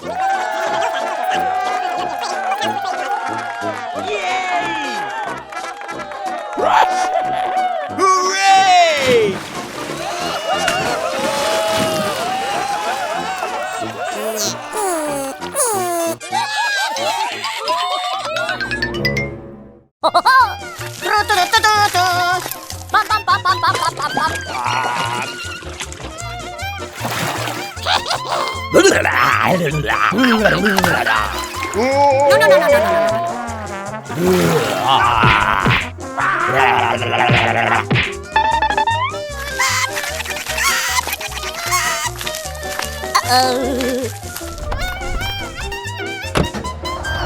Yay! Rush! Hooray!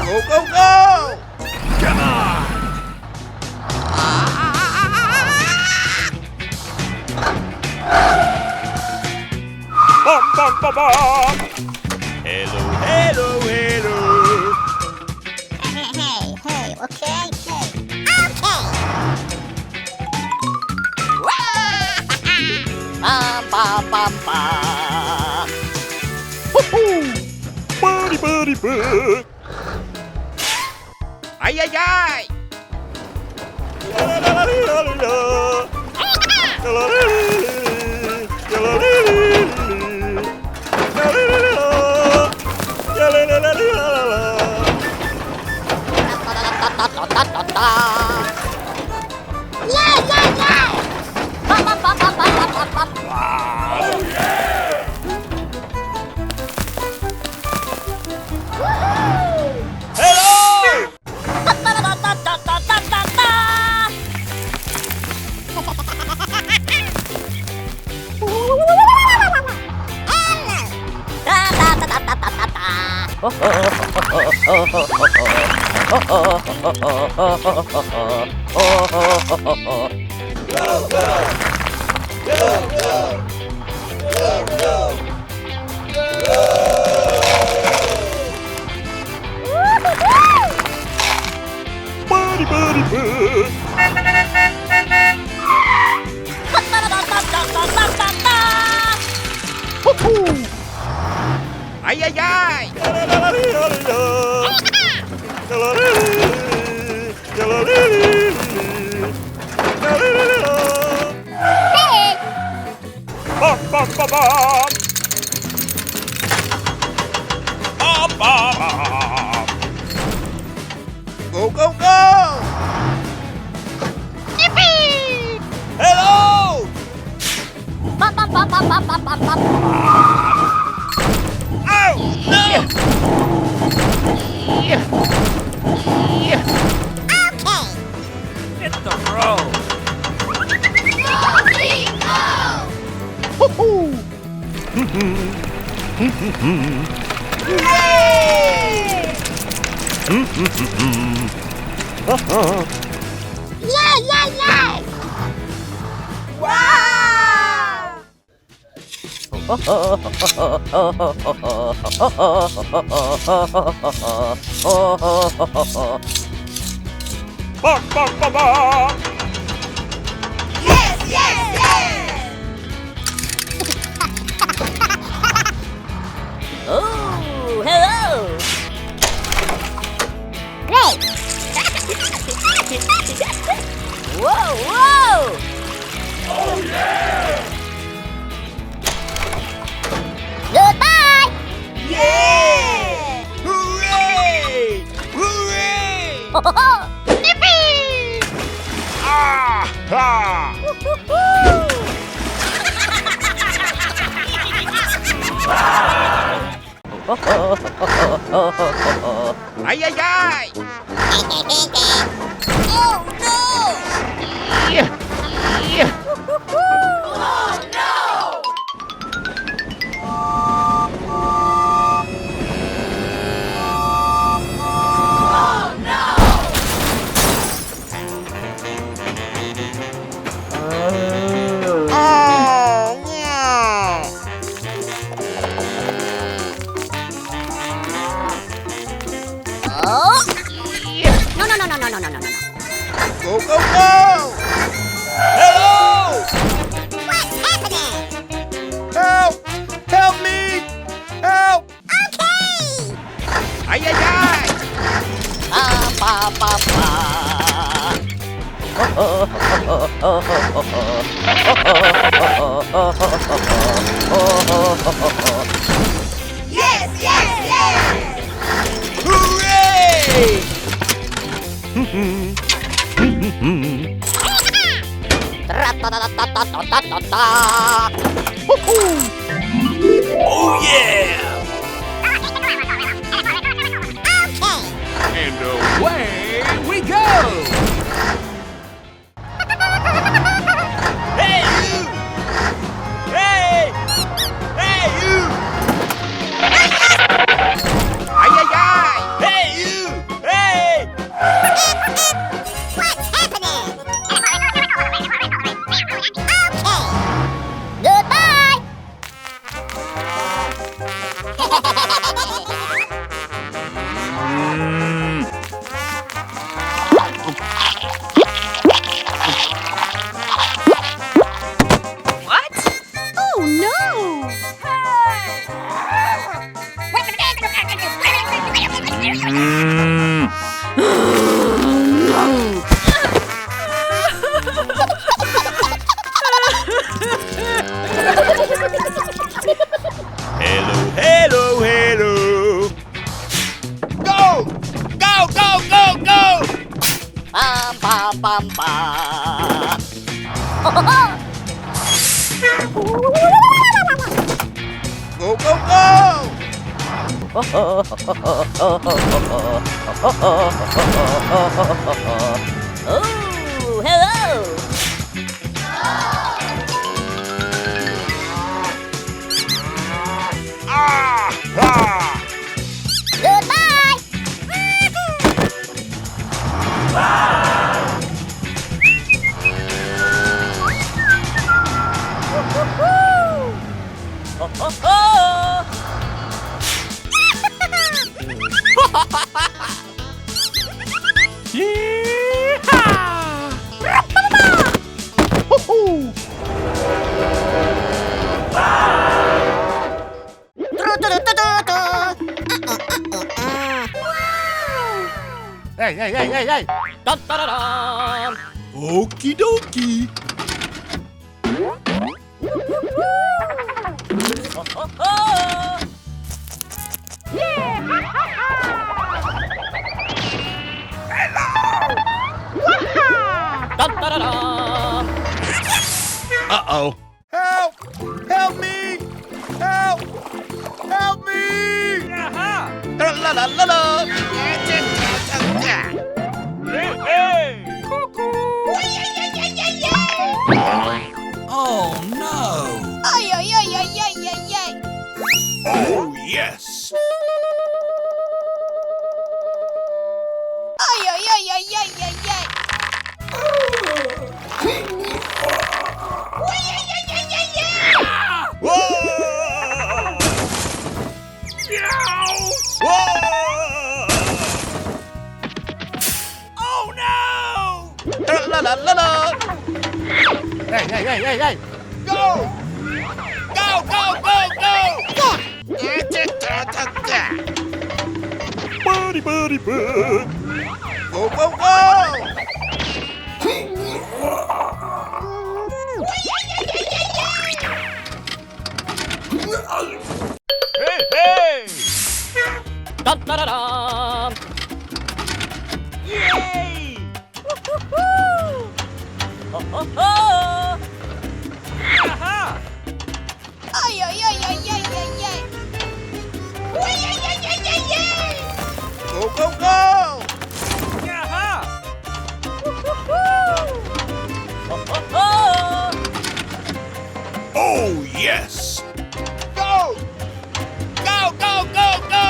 Go, go, go! Come on! Bum, bum, bum, bum. Hello, hello, hello. Hey, okay, hey. Bum, bum, bum, bum. Buddy, buddy, buddy. Ay, ay, ay. La, la, la, la, la, la. La, la, la, la, la, la, la, la. Buddy, buddy, buddy. Ay, ay, ay. Bum, bum, bum, bum. Bum, bum, bum. Go, go, go. Yippee! Hello! Ow! No! Okay. Hit the road. Yeah. Wow! Bum, bum, bum, bum. Yes. Oh, hello. Great. Whoa. Oh, yeah! Goodbye. Yeah! Hooray! Hooray! Yippee. Ah! Ah! Ay, ay, ay! Oh no. Yeah! Yeah! Oh no. No. Go, go, go! Hello! What's happening? Help! Help me! Help! Okay. Ay, ay, ay! Pam, pam, pam, Yes, yes, yes! Hooray! Tra-ta-ta-ta-ta-ta-ta-ta. Oh, yeah! Okay. And away we go! Hey, you! Hey! Hey, you! Ay, ay, ay! Hey, you! Hey! What's happening? Okay. Goodbye. Oh no! Hello, hello, hello! Go! Go, go, go, go! Pam, pam, pam, pam. Go, go, go! Oh, hello! Ah! Ah! Goodbye. Ho, ho, ho! Hey, hey, hey, hey, hey! Dun-dun-dun-dun. Okie dokie! Ho, ho, ho! Dun-dun-dun-dun. Uh-oh! Help! Help me! Help! Help me! Tra-la-la-la-la! Hey, hey! Oh no! Ay, ay, ay, ay, ay, ay, ay. Oh, yes! Ay, ay, ay, ay, ay, ay, ay. Uy, ay, ay, ay, ay, ay. Whoa! Meow! Whoa! Oh, no! La-la-la-la-la! Hey, hey, hey, hey, hey! Go! Go, go, go, go! Buddy, buddy, bud! Go, go, go! Hey, hey! Dun-dun-dun-dun. Yay! Ho, ho, ho! Aha! Ay, ay, ay, ay, ay, ay, ay. Uy, ay, ay, ay, ay, ay. Go, go, go! Aha! Ho, ho, ho! Oh, yes! Go! Go, go, go, go!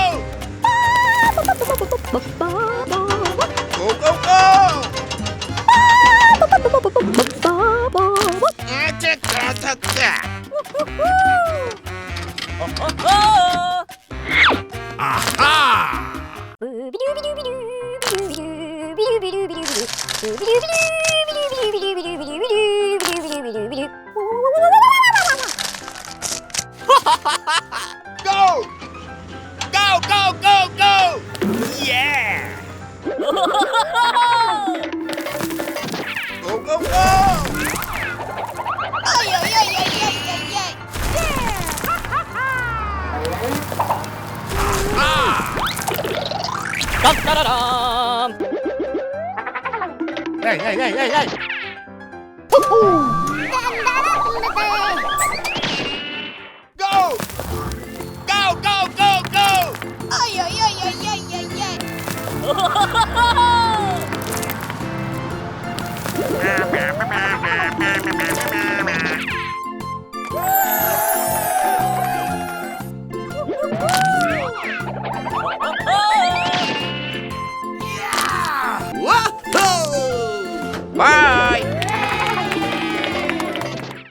Go, go, go! Ho, ho, ho! Aha! Go! Go, go, go, go! Go, go, go! Ay, ay, ay, ay, ay, ay, ay. 딴따라란. Hey, hey, hey, hey, hey! Go! Go, go, go, go! Ay, ay, ay, ay, ay, ay, ay.